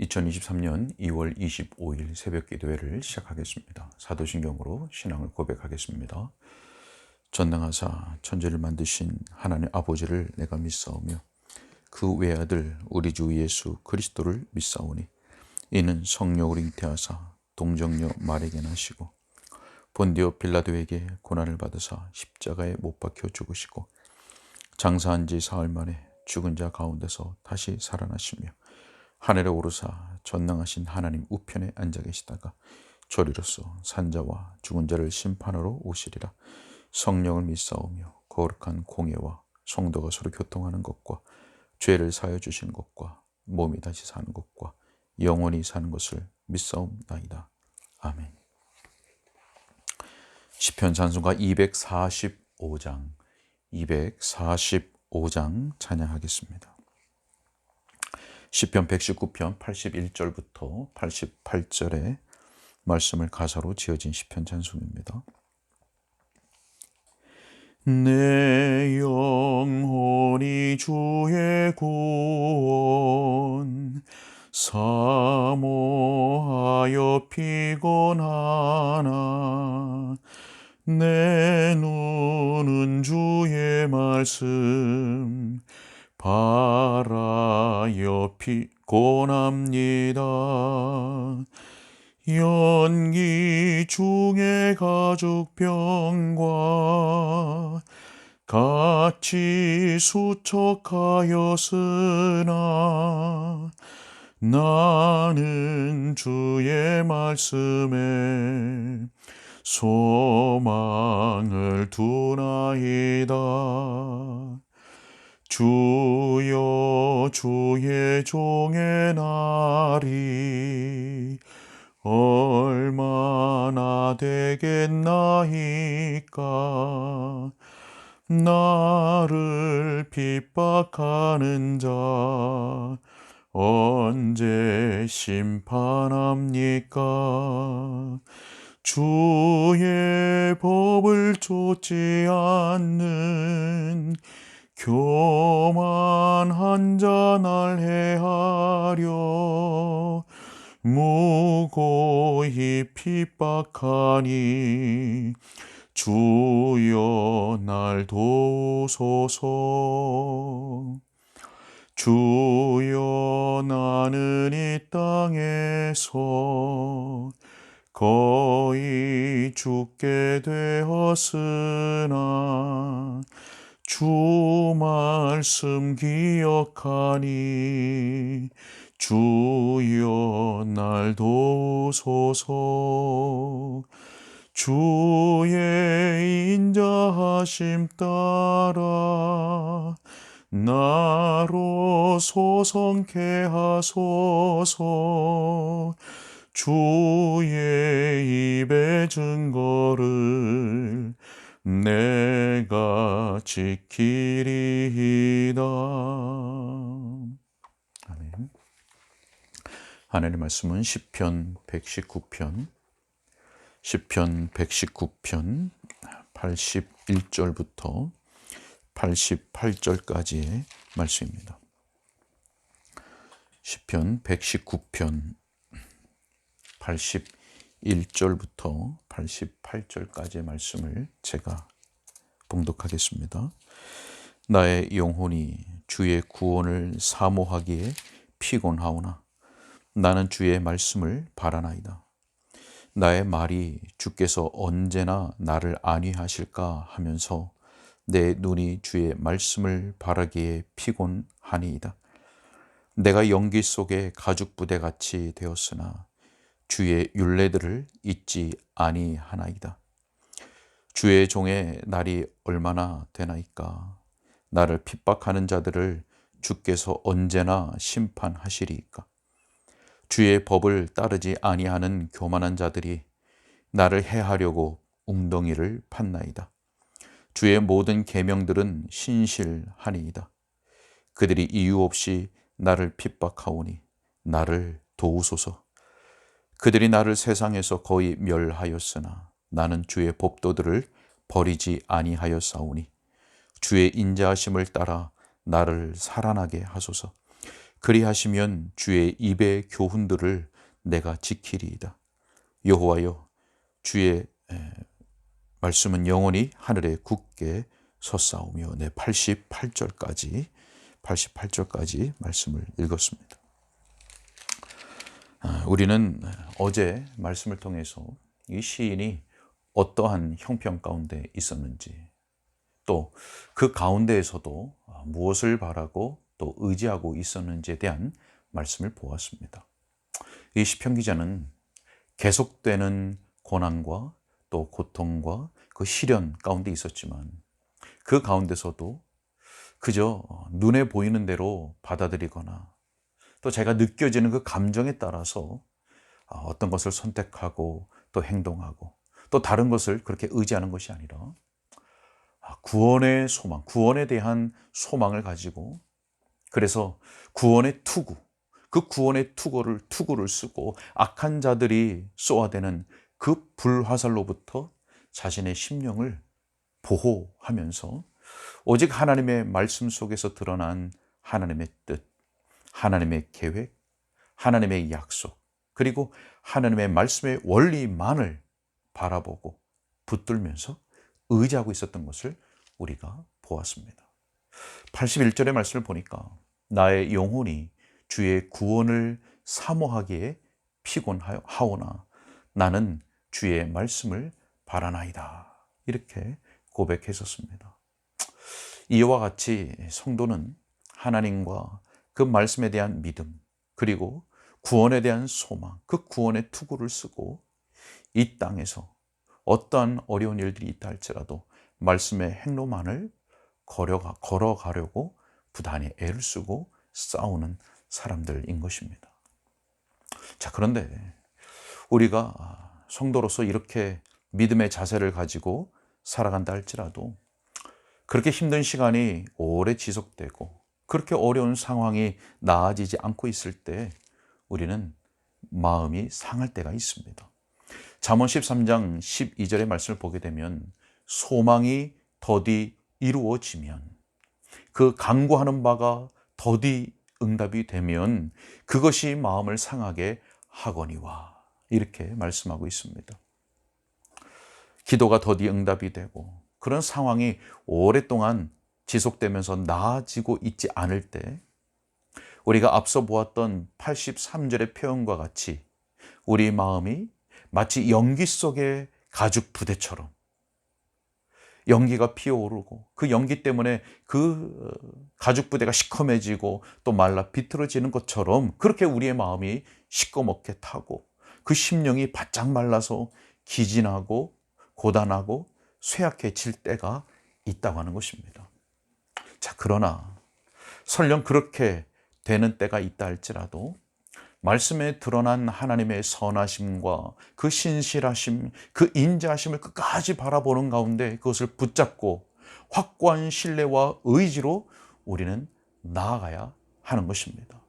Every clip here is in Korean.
2023년 2월 25일 새벽 기도회를 시작하겠습니다. 사도신경으로 신앙을 고백하겠습니다. 전능하사 천지를 만드신 하나님 아버지를 내가 믿사오며 그 외아들 우리 주 예수 그리스도를 믿사오니 이는 성령으로 잉태하사 동정녀 마리아에게 나시고 본디오 빌라도에게 고난을 받으사 십자가에 못 박혀 죽으시고 장사한 지 사흘 만에 죽은 자 가운데서 다시 살아나시며 하늘에 오르사 전능하신 하나님 우편에 앉아 계시다가 저리로서 산자와 죽은 자를 심판하러 오시리라. 성령을 믿사오며 거룩한 공예와 성도가 서로 교통하는 것과 죄를 사하여 주시는 것과 몸이 다시 사는 것과 영원히 사는 것을 믿사옵나이다. 아멘. 시편 찬송가 245장 찬양하겠습니다. 시편 119편 81절부터 88절의 말씀을 가사로 지어진 시편 찬송입니다. 내 영혼이 주의 구원 사모하여 피곤하나 내 눈은 주의 말씀 바라여 피곤합니다. 연기 중에 가죽병과 같이 수척하였으나 나는 주의 말씀에 소망을 두나이다. 주여 주의 종의 날이 얼마나 되겠나이까. 나를 핍박하는 자 언제 심판합니까. 주의 법을 좇지 않는 교만한 자 날 해하려 무고히 핍박하니 주여 날 도우소서. 주여 나는 이 땅에서 거의 죽게 되었으나 주 말씀 기억하니 주여 날 도우소서. 주의 인자하심 따라 나로 소성케 하소서. 주의 입의 증거를 내가 지키리이다. 아멘. 하나님의 말씀은 시편 119편 81절부터 88절까지의 말씀입니다. 시편 119편 81절부터 88절까지의 말씀을 제가 봉독하겠습니다. 나의 영혼이 주의 구원을 사모하기에 피곤하오나 나는 주의 말씀을 바라나이다. 나의 말이 주께서 언제나 나를 안위하실까 하면서 내 눈이 주의 말씀을 바라기에 피곤하니이다. 내가 연기 속에 가죽부대 같이 되었으나 주의 율례들을 잊지 아니하나이다. 주의 종의 날이 얼마나 되나이까. 나를 핍박하는 자들을 주께서 언제나 심판하시리이까. 주의 법을 따르지 아니하는 교만한 자들이 나를 해하려고 웅덩이를 팠나이다. 주의 모든 계명들은 신실하니이다. 그들이 이유 없이 나를 핍박하오니 나를 도우소서. 그들이 나를 세상에서 거의 멸하였으나 나는 주의 법도들을 버리지 아니하였사오니 주의 인자하심을 따라 나를 살아나게 하소서. 그리하시면 주의 입의 교훈들을 내가 지키리이다. 여호와여, 주의 말씀은 영원히 하늘에 굳게 섰사오며. 네, 88절까지 말씀을 읽었습니다. 우리는 어제 말씀을 통해서 이 시인이 어떠한 형편 가운데 있었는지, 또 그 가운데에서도 무엇을 바라고 또 의지하고 있었는지에 대한 말씀을 보았습니다. 이 시편 기자는 계속되는 고난과 또 고통과 그 시련 가운데 있었지만, 그 가운데서도 그저 눈에 보이는 대로 받아들이거나 또 제가 느껴지는 그 감정에 따라서 어떤 것을 선택하고 또 행동하고 또 다른 것을 그렇게 의지하는 것이 아니라 구원의 소망, 구원에 대한 소망을 가지고, 그래서 구원의 투구, 그 구원의 투구를 쓰고 악한 자들이 쏘아대는 그 불화살로부터 자신의 심령을 보호하면서 오직 하나님의 말씀 속에서 드러난 하나님의 뜻, 하나님의 계획, 하나님의 약속, 그리고 하나님의 말씀의 원리만을 바라보고 붙들면서 의지하고 있었던 것을 우리가 보았습니다. 81절의 말씀을 보니까 나의 영혼이 주의 구원을 사모하기에 피곤하오나 나는 주의 말씀을 바라나이다. 이렇게 고백했었습니다. 이와 같이 성도는 하나님과 그 말씀에 대한 믿음, 그리고 구원에 대한 소망, 그 구원의 투구를 쓰고 이 땅에서 어떠한 어려운 일들이 있다 할지라도 말씀의 행로만을 걸어가려고 부단히 애를 쓰고 싸우는 사람들인 것입니다. 자, 그런데 우리가 성도로서 이렇게 믿음의 자세를 가지고 살아간다 할지라도 그렇게 힘든 시간이 오래 지속되고 그렇게 어려운 상황이 나아지지 않고 있을 때 우리는 마음이 상할 때가 있습니다. 잠언 13장 12절의 말씀을 보게 되면 소망이 더디 이루어지면, 그 간구하는 바가 더디 응답이 되면 그것이 마음을 상하게 하거니와, 이렇게 말씀하고 있습니다. 기도가 더디 응답이 되고 그런 상황이 오랫동안 지속되면서 나아지고 있지 않을 때 우리가 앞서 보았던 83절의 표현과 같이 우리 마음이 마치 연기 속의 가죽 부대처럼 연기가 피어오르고 그 연기 때문에 그 가죽 부대가 시커매지고 또 말라 비틀어지는 것처럼 그렇게 우리의 마음이 시꺼멓게 타고 그 심령이 바짝 말라서 기진하고 고단하고 쇠약해질 때가 있다고 하는 것입니다. 자, 그러나 설령 그렇게 되는 때가 있다 할지라도 말씀에 드러난 하나님의 선하심과 그 신실하심, 그 인자하심을 끝까지 바라보는 가운데 그것을 붙잡고 확고한 신뢰와 의지로 우리는 나아가야 하는 것입니다.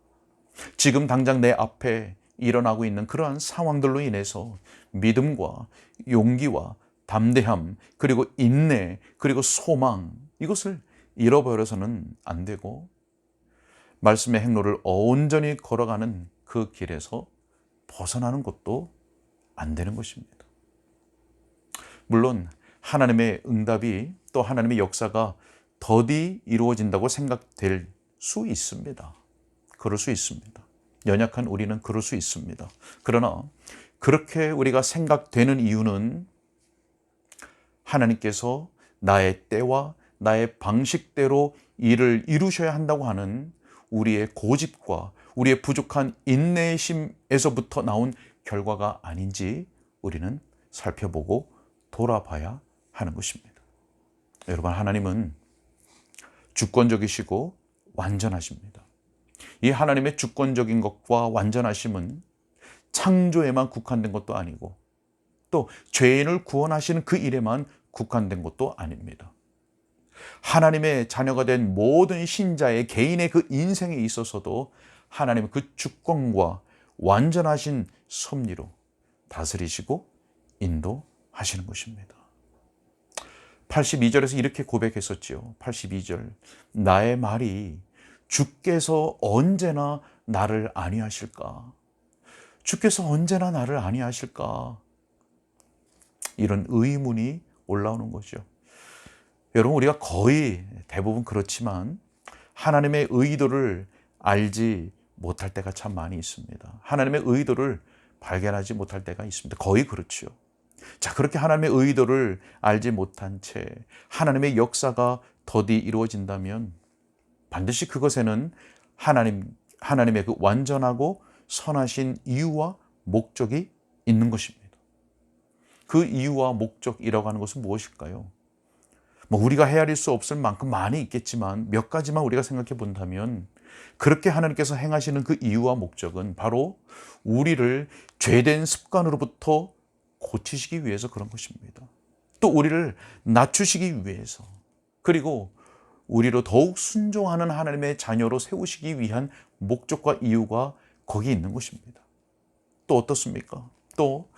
지금 당장 내 앞에 일어나고 있는 그러한 상황들로 인해서 믿음과 용기와 담대함, 그리고 인내, 그리고 소망, 이것을 잃어버려서는 안 되고 말씀의 행로를 온전히 걸어가는 그 길에서 벗어나는 것도 안 되는 것입니다. 물론 하나님의 응답이 또 하나님의 역사가 더디 이루어진다고 생각될 수 있습니다. 그럴 수 있습니다. 연약한 우리는 그럴 수 있습니다. 그러나 그렇게 우리가 생각되는 이유는 하나님께서 나의 때와 나의 방식대로 일을 이루셔야 한다고 하는 우리의 고집과 우리의 부족한 인내심에서부터 나온 결과가 아닌지 우리는 살펴보고 돌아봐야 하는 것입니다. 여러분, 하나님은 주권적이시고 완전하십니다. 이 하나님의 주권적인 것과 완전하심은 창조에만 국한된 것도 아니고 또 죄인을 구원하시는 그 일에만 국한된 것도 아닙니다. 하나님의 자녀가 된 모든 신자의 개인의 그 인생에 있어서도 하나님의 그 주권과 완전하신 섭리로 다스리시고 인도하시는 것입니다. 82절에서 이렇게 고백했었지요. 82절, 나의 말이 주께서 언제나 나를 안위하실까? 주께서 언제나 나를 안위하실까? 이런 의문이 올라오는 거죠. 여러분, 우리가 거의 대부분 그렇지만 하나님의 의도를 알지 못할 때가 참 많이 있습니다. 하나님의 의도를 발견하지 못할 때가 있습니다. 거의 그렇죠. 자, 그렇게 하나님의 의도를 알지 못한 채 하나님의 역사가 더디 이루어진다면 반드시 그것에는 하나님의 그 완전하고 선하신 이유와 목적이 있는 것입니다. 그 이유와 목적이라고 하는 것은 무엇일까요? 우리가 헤아릴 수 없을 만큼 많이 있겠지만 몇 가지만 우리가 생각해 본다면, 그렇게 하나님께서 행하시는 그 이유와 목적은 바로 우리를 죄된 습관으로부터 고치시기 위해서 그런 것입니다. 또 우리를 낮추시기 위해서, 그리고 우리로 더욱 순종하는 하나님의 자녀로 세우시기 위한 목적과 이유가 거기 있는 것입니다. 또 어떻습니까? 또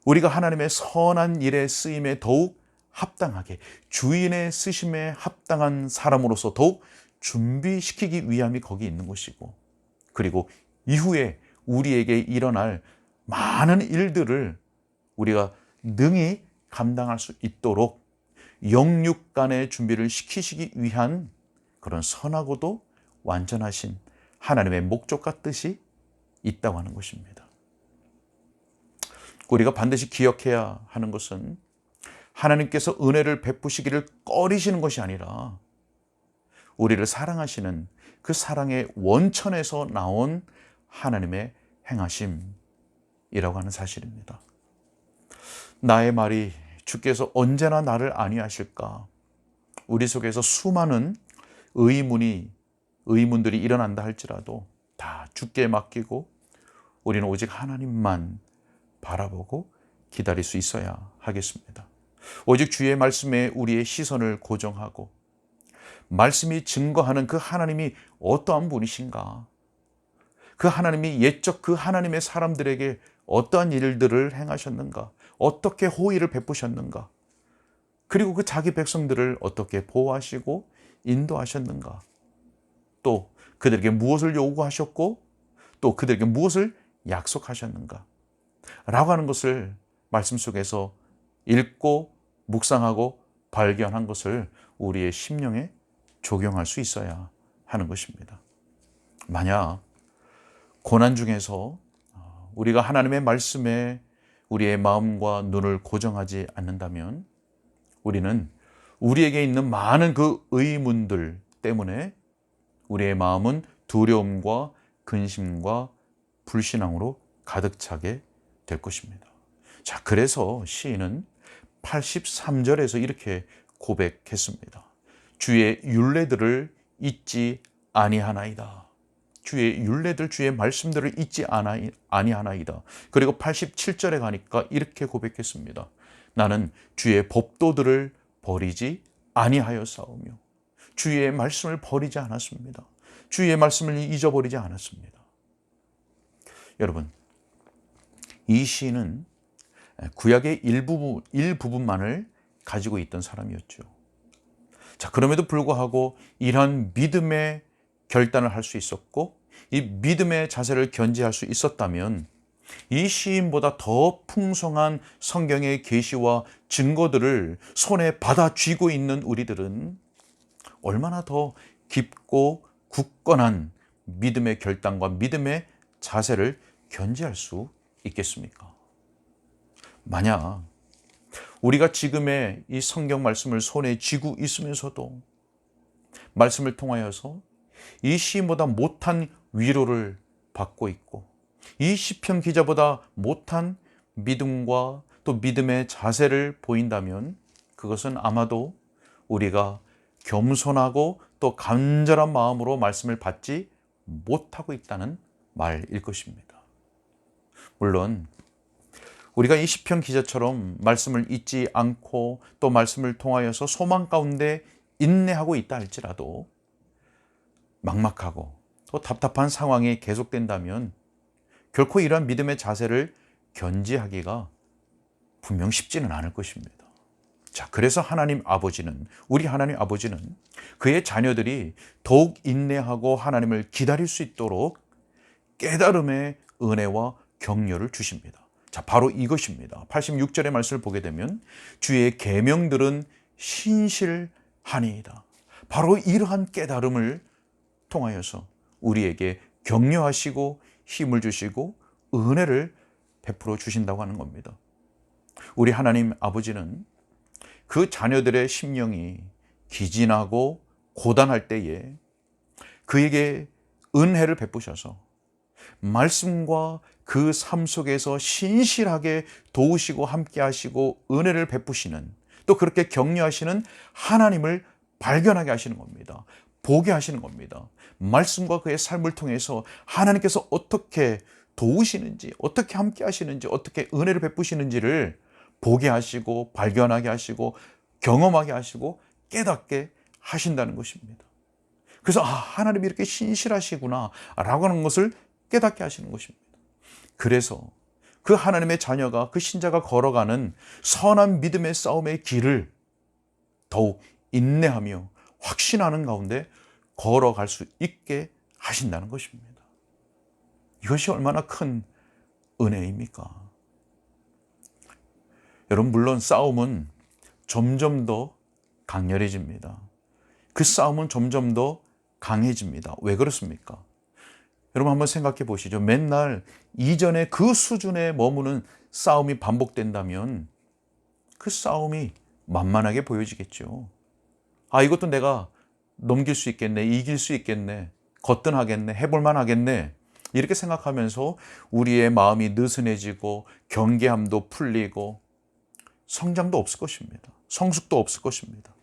우리가 하나님의 선한 일에 쓰임에 더욱 합당하게, 주인의 쓰심에 합당한 사람으로서 더욱 준비시키기 위함이 거기 있는 것이고, 그리고 이후에 우리에게 일어날 많은 일들을 우리가 능히 감당할 수 있도록 영육간의 준비를 시키시기 위한 그런 선하고도 완전하신 하나님의 목적과 뜻이 있다고 하는 것입니다. 우리가 반드시 기억해야 하는 것은 하나님께서 은혜를 베푸시기를 꺼리시는 것이 아니라 우리를 사랑하시는 그 사랑의 원천에서 나온 하나님의 행하심이라고 하는 사실입니다. 나의 말이 주께서 언제나 나를 안위하실까? 우리 속에서 수많은 의문들이 일어난다 할지라도 다 주께 맡기고 우리는 오직 하나님만 바라보고 기다릴 수 있어야 하겠습니다. 오직 주의 말씀에 우리의 시선을 고정하고 말씀이 증거하는 그 하나님이 어떠한 분이신가, 그 하나님이 옛적 그 하나님의 사람들에게 어떠한 일들을 행하셨는가, 어떻게 호의를 베푸셨는가, 그리고 그 자기 백성들을 어떻게 보호하시고 인도하셨는가, 또 그들에게 무엇을 요구하셨고 또 그들에게 무엇을 약속하셨는가 라고 하는 것을 말씀 속에서 읽고 묵상하고 발견한 것을 우리의 심령에 적용할 수 있어야 하는 것입니다. 만약 고난 중에서 우리가 하나님의 말씀에 우리의 마음과 눈을 고정하지 않는다면 우리는 우리에게 있는 많은 그 의문들 때문에 우리의 마음은 두려움과 근심과 불신앙으로 가득 차게 될 것입니다. 자, 그래서 시인은 83절에서 이렇게 고백했습니다. 주의 율례들을 잊지 아니하나이다. 주의 율례들, 주의 말씀들을 잊지 아니하나이다. 그리고 87절에 가니까 이렇게 고백했습니다. 나는 주의 법도들을 버리지 아니하였사오며 주의 말씀을 버리지 않았습니다. 주의 말씀을 잊어버리지 않았습니다. 여러분, 이 시인은 구약의 일부분만을 가지고 있던 사람이었죠. 자, 그럼에도 불구하고 이러한 믿음의 결단을 할 수 있었고 이 믿음의 자세를 견지할 수 있었다면 이 시인보다 더 풍성한 성경의 계시와 증거들을 손에 받아 쥐고 있는 우리들은 얼마나 더 깊고 굳건한 믿음의 결단과 믿음의 자세를 견지할 수 있겠습니까? 만약 우리가 지금의 이 성경 말씀을 손에 쥐고 있으면서도 말씀을 통하여서 이 시인보다 못한 위로를 받고 있고 이 시편 기자보다 못한 믿음과 또 믿음의 자세를 보인다면 그것은 아마도 우리가 겸손하고 또 간절한 마음으로 말씀을 받지 못하고 있다는 말일 것입니다. 물론 우리가 이 시편 기자처럼 말씀을 잊지 않고 또 말씀을 통하여서 소망 가운데 인내하고 있다 할지라도 막막하고 또 답답한 상황이 계속된다면 결코 이러한 믿음의 자세를 견지하기가 분명 쉽지는 않을 것입니다. 자, 그래서 우리 하나님 아버지는 그의 자녀들이 더욱 인내하고 하나님을 기다릴 수 있도록 깨달음의 은혜와 격려를 주십니다. 자, 바로 이것입니다. 86절의 말씀을 보게 되면 주의 계명들은 신실하니이다. 바로 이러한 깨달음을 통하여서 우리에게 격려하시고 힘을 주시고 은혜를 베풀어 주신다고 하는 겁니다. 우리 하나님 아버지는 그 자녀들의 심령이 기진하고 고단할 때에 그에게 은혜를 베푸셔서 말씀과 그 삶 속에서 신실하게 도우시고 함께 하시고 은혜를 베푸시는, 또 그렇게 격려하시는 하나님을 발견하게 하시는 겁니다. 보게 하시는 겁니다. 말씀과 그의 삶을 통해서 하나님께서 어떻게 도우시는지, 어떻게 함께 하시는지, 어떻게 은혜를 베푸시는지를 보게 하시고 발견하게 하시고 경험하게 하시고 깨닫게 하신다는 것입니다. 그래서 하나님이 이렇게 신실하시구나 라고 하는 것을 깨닫게 하시는 것입니다. 그래서 그 하나님의 자녀가, 그 신자가 걸어가는 선한 믿음의 싸움의 길을 더욱 인내하며 확신하는 가운데 걸어갈 수 있게 하신다는 것입니다. 이것이 얼마나 큰 은혜입니까? 여러분, 물론 싸움은 점점 더 강렬해집니다. 그 싸움은 점점 더 강해집니다. 왜 그렇습니까? 여러분 한번 생각해 보시죠. 맨날 이전의 그 수준에 머무는 싸움이 반복된다면 그 싸움이 만만하게 보여지겠죠. 이것도 내가 넘길 수 있겠네, 이길 수 있겠네, 거뜬하겠네, 해볼만 하겠네, 이렇게 생각하면서 우리의 마음이 느슨해지고 경계함도 풀리고 성장도 없을 것입니다. 성숙도 없을 것입니다.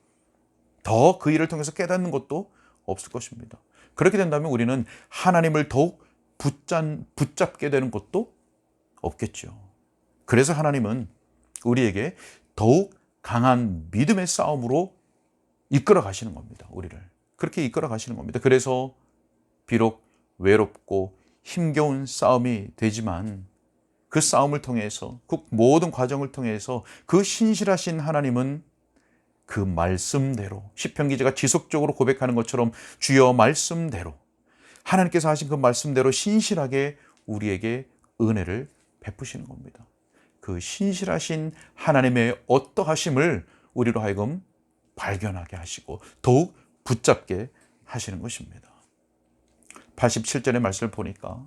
더 그 일을 통해서 깨닫는 것도 없을 것입니다. 그렇게 된다면 우리는 하나님을 더욱 붙잡게 되는 것도 없겠죠. 그래서 하나님은 우리에게 더욱 강한 믿음의 싸움으로 이끌어 가시는 겁니다. 우리를 그렇게 이끌어 가시는 겁니다. 그래서 비록 외롭고 힘겨운 싸움이 되지만 그 싸움을 통해서, 그 모든 과정을 통해서 그 신실하신 하나님은 그 말씀대로, 시편 기자가 지속적으로 고백하는 것처럼 주여 말씀대로, 하나님께서 하신 그 말씀대로 신실하게 우리에게 은혜를 베푸시는 겁니다. 그 신실하신 하나님의 어떠하심을 우리로 하여금 발견하게 하시고 더욱 붙잡게 하시는 것입니다. 87절의 말씀을 보니까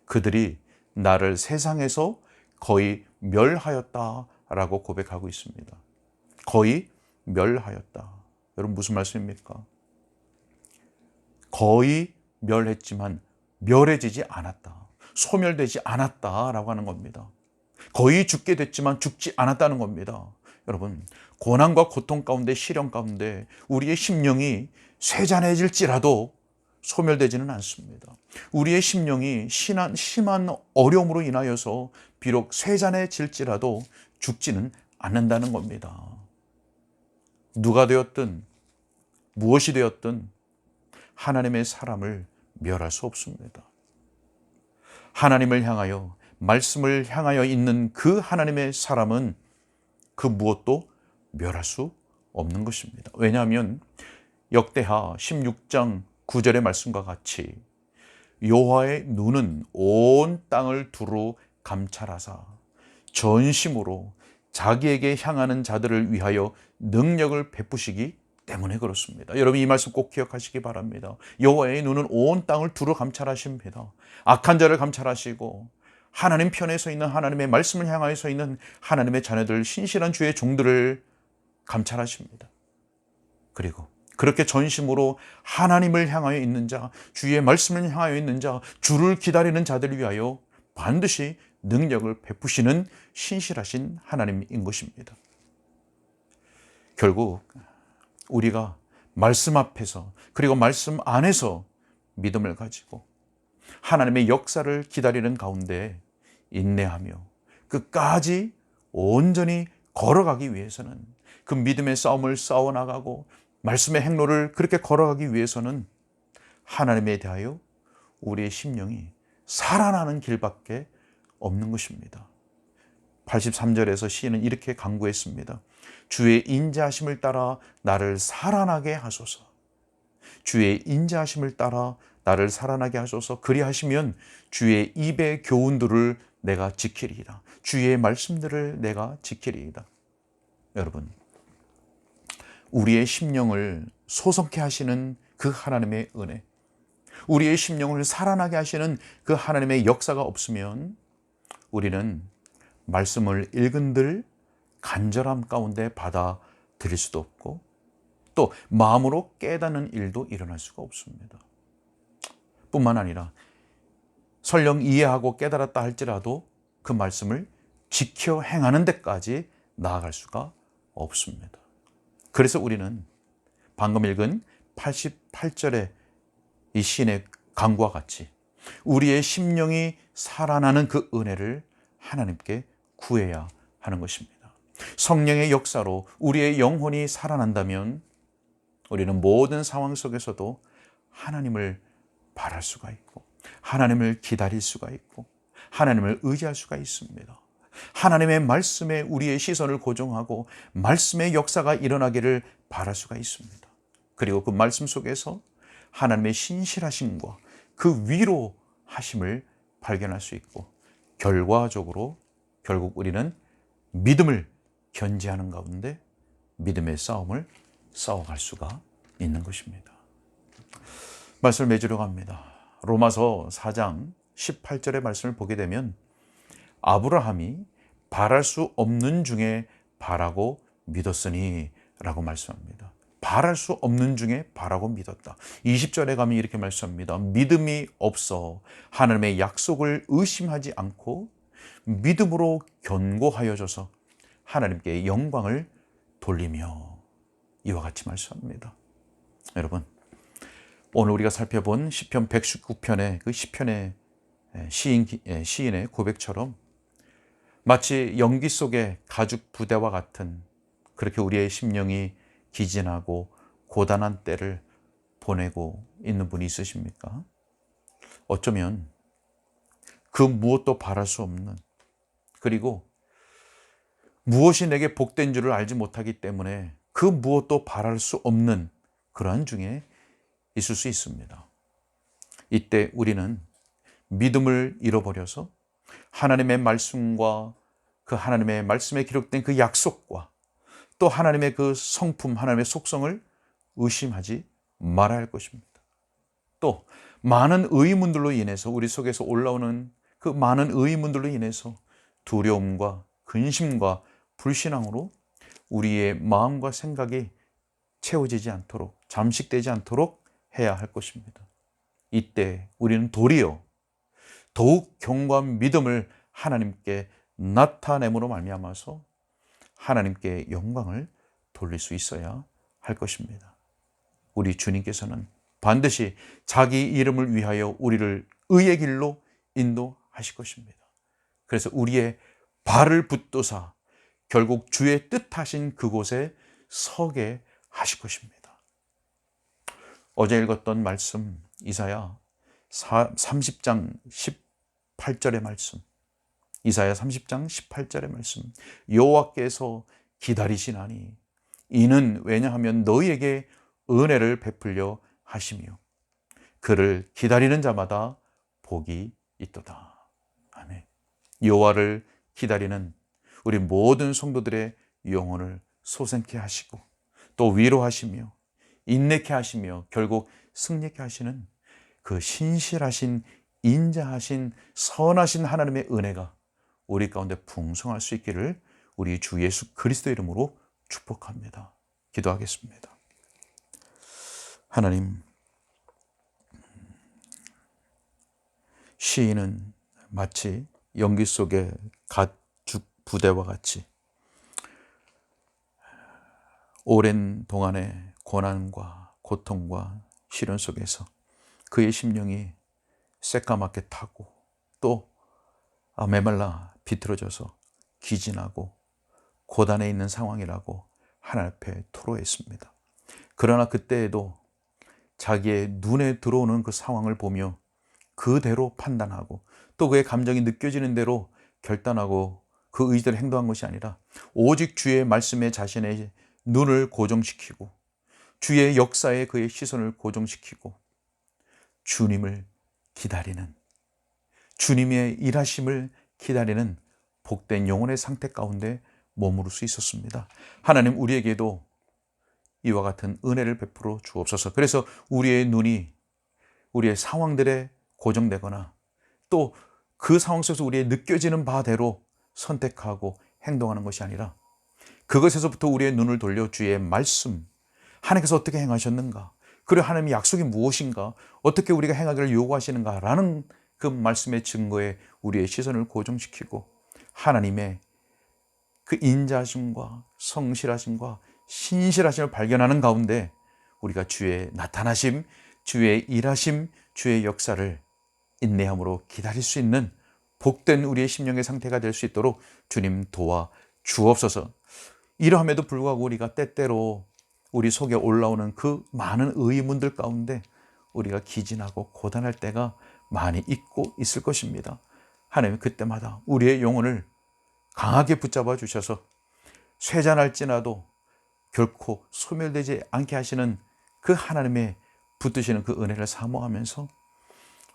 그들이 나를 세상에서 거의 멸하였다라고 고백하고 있습니다. 거의 멸하였다. 여러분 무슨 말씀입니까? 거의 멸했지만 멸해지지 않았다. 소멸되지 않았다라고 하는 겁니다. 거의 죽게 됐지만 죽지 않았다는 겁니다. 여러분, 고난과 고통 가운데, 시련 가운데 우리의 심령이 쇠잔해질지라도 소멸되지는 않습니다. 우리의 심령이 심한 어려움으로 인하여서 비록 쇠잔해질지라도 죽지는 않는다는 겁니다. 누가 되었든 무엇이 되었든 하나님의 사람을 멸할 수 없습니다. 하나님을 향하여, 말씀을 향하여 있는 그 하나님의 사람은 그 무엇도 멸할 수 없는 것입니다. 왜냐하면 역대하 16장 9절의 말씀과 같이 여호와의 눈은 온 땅을 두루 감찰하사 전심으로 자기에게 향하는 자들을 위하여 능력을 베푸시기 때문에 그렇습니다. 여러분 이 말씀 꼭 기억하시기 바랍니다. 여호와의 눈은 온 땅을 두루 감찰하십니다. 악한 자를 감찰하시고 하나님 편에 서 있는, 하나님의 말씀을 향하여 서 있는 하나님의 자녀들, 신실한 주의 종들을 감찰하십니다. 그리고 그렇게 전심으로 하나님을 향하여 있는 자, 주의 말씀을 향하여 있는 자, 주를 기다리는 자들을 위하여 반드시 능력을 베푸시는 신실하신 하나님인 것입니다. 결국 우리가 말씀 앞에서, 그리고 말씀 안에서 믿음을 가지고 하나님의 역사를 기다리는 가운데 인내하며 끝까지 온전히 걸어가기 위해서는, 그 믿음의 싸움을 싸워나가고 말씀의 행로를 그렇게 걸어가기 위해서는 하나님에 대하여 우리의 심령이 살아나는 길밖에 없는 것입니다. 83절에서 시인은 이렇게 간구했습니다. 주의 인자하심을 따라 나를 살아나게 하소서. 주의 인자하심을 따라 나를 살아나게 하소서. 그리하시면 주의 입의 교훈들을 내가 지키리이다. 주의 말씀들을 내가 지키리이다. 여러분, 우리의 심령을 소성케 하시는 그 하나님의 은혜, 우리의 심령을 살아나게 하시는 그 하나님의 역사가 없으면 우리는 말씀을 읽은들 간절함 가운데 받아들일 수도 없고 또 마음으로 깨닫는 일도 일어날 수가 없습니다. 뿐만 아니라 설령 이해하고 깨달았다 할지라도 그 말씀을 지켜 행하는 데까지 나아갈 수가 없습니다. 그래서 우리는 방금 읽은 88절의 이 시인의 간구와 같이 우리의 심령이 살아나는 그 은혜를 하나님께 구해야 하는 것입니다. 성령의 역사로 우리의 영혼이 살아난다면 우리는 모든 상황 속에서도 하나님을 바랄 수가 있고 하나님을 기다릴 수가 있고 하나님을 의지할 수가 있습니다. 하나님의 말씀에 우리의 시선을 고정하고 말씀의 역사가 일어나기를 바랄 수가 있습니다. 그리고 그 말씀 속에서 하나님의 신실하심과 그 위로하심을 발견할 수 있고 결과적으로 결국 우리는 믿음을 견지하는 가운데 믿음의 싸움을 싸워갈 수가 있는 것입니다. 말씀을 맺으려 합니다. 로마서 4장 18절의 말씀을 보게 되면 아브라함이 바랄 수 없는 중에 바라고 믿었으니 라고 말씀합니다. 바랄 수 없는 중에 바라고 믿었다. 20절에 가면 이렇게 말씀합니다. 믿음이 없어 하나님의 약속을 의심하지 않고 믿음으로 견고하여져서 하나님께 영광을 돌리며 이와 같이 말씀합니다. 여러분, 오늘 우리가 살펴본 시편 119편의 그 시편의 시인의 고백처럼 마치 연기 속의 가죽 부대와 같은 그렇게 우리의 심령이 기진하고 고단한 때를 보내고 있는 분이 있으십니까? 어쩌면 그 무엇도 바랄 수 없는, 그리고 무엇이 내게 복된 줄을 알지 못하기 때문에 그 무엇도 바랄 수 없는 그러한 중에 있을 수 있습니다. 이때 우리는 믿음을 잃어버려서 하나님의 말씀과 그 하나님의 말씀에 기록된 그 약속과 또 하나님의 그 성품, 하나님의 속성을 의심하지 말아야 할 것입니다. 또 많은 의문들로 인해서 우리 속에서 올라오는 그 많은 의문들로 인해서 두려움과 근심과 불신앙으로 우리의 마음과 생각이 채워지지 않도록, 잠식되지 않도록 해야 할 것입니다. 이때 우리는 도리어 더욱 견고한 믿음을 하나님께 나타냄으로 말미암아서 하나님께 영광을 돌릴 수 있어야 할 것입니다. 우리 주님께서는 반드시 자기 이름을 위하여 우리를 의의 길로 인도하실 것입니다. 그래서 우리의 발을 붙드사 결국 주의 뜻하신 그곳에 서게 하실 것입니다. 어제 읽었던 말씀 이사야 30장 18절의 말씀, 이사야 30장 18절의 말씀, 여호와께서 기다리시나니 이는 왜냐하면 너희에게 은혜를 베풀려 하시며 그를 기다리는 자마다 복이 있도다. 아멘. 여호와를 기다리는 우리 모든 성도들의 영혼을 소생케 하시고 또 위로하시며 인내케 하시며 결국 승리케 하시는 그 신실하신 인자하신 선하신 하나님의 은혜가 우리 가운데 풍성할 수 있기를 우리 주 예수 그리스도 이름으로 축복합니다. 기도하겠습니다. 하나님, 시인은 마치 연기 속의 가죽 부대와 같이 오랜 동안의 고난과 고통과 시련 속에서 그의 심령이 새까맣게 타고 또 메말라 비틀어져서 기진하고 고단해 있는 상황이라고 하나님 앞에 토로했습니다. 그러나 그때에도 자기의 눈에 들어오는 그 상황을 보며 그대로 판단하고 또 그의 감정이 느껴지는 대로 결단하고 그 의지대로 행동한 것이 아니라 오직 주의 말씀에 자신의 눈을 고정시키고 주의 역사에 그의 시선을 고정시키고 주님을 기다리는, 주님의 일하심을 기다리는 복된 영혼의 상태 가운데 머무를 수 있었습니다. 하나님 우리에게도 이와 같은 은혜를 베풀어 주옵소서. 그래서 우리의 눈이 우리의 상황들에 고정되거나 또 그 상황 속에서 우리의 느껴지는 바대로 선택하고 행동하는 것이 아니라 그것에서부터 우리의 눈을 돌려 주의 말씀, 하나님께서 어떻게 행하셨는가, 그리고 하나님의 약속이 무엇인가, 어떻게 우리가 행하기를 요구하시는가라는 그 말씀의 증거에 우리의 시선을 고정시키고 하나님의 그 인자하심과 성실하심과 신실하심을 발견하는 가운데 우리가 주의 나타나심, 주의 일하심, 주의 역사를 인내함으로 기다릴 수 있는 복된 우리의 심령의 상태가 될 수 있도록 주님 도와 주옵소서. 이러함에도 불구하고 우리가 때때로 우리 속에 올라오는 그 많은 의문들 가운데 우리가 기진하고 고단할 때가 많이 있고 있을 것입니다. 하나님 그때마다 우리의 영혼을 강하게 붙잡아 주셔서 쇠잔할지라도 결코 소멸되지 않게 하시는 그 하나님의 붙드시는 그 은혜를 사모하면서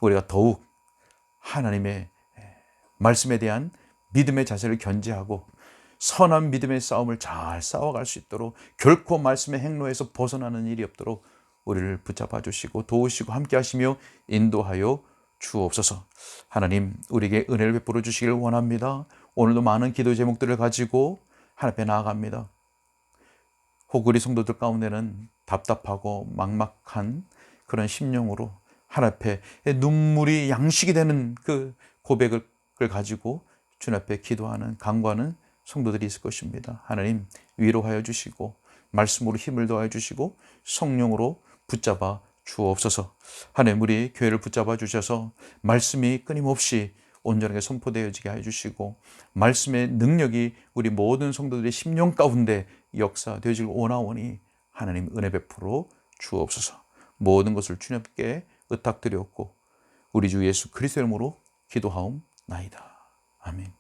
우리가 더욱 하나님의 말씀에 대한 믿음의 자세를 견지하고 선한 믿음의 싸움을 잘 싸워갈 수 있도록 결코 말씀의 행로에서 벗어나는 일이 없도록 우리를 붙잡아 주시고 도우시고 함께 하시며 인도하여 주옵소서. 하나님 우리에게 은혜를 베풀어 주시기를 원합니다. 오늘도 많은 기도 제목들을 가지고 하나님 앞에 나아갑니다. 혹 우리 성도들 가운데는 답답하고 막막한 그런 심령으로 하나님 앞에 눈물이 양식이 되는 그 고백을 가지고 주님 앞에 기도하는 간구하는 성도들이 있을 것입니다. 하나님 위로하여 주시고 말씀으로 힘을 더하여 주시고 성령으로 붙잡아 주옵소서. 하나님 우리 교회를 붙잡아 주셔서 말씀이 끊임없이 온전하게 선포되어지게 해 주시고 말씀의 능력이 우리 모든 성도들의 심령 가운데 역사되어지길 원하오니 하나님 은혜 베풀어 주옵소서. 모든 것을 주님께 의탁드렸고 우리 주 예수 그리스도의 이름으로 기도하옵나이다. 아멘.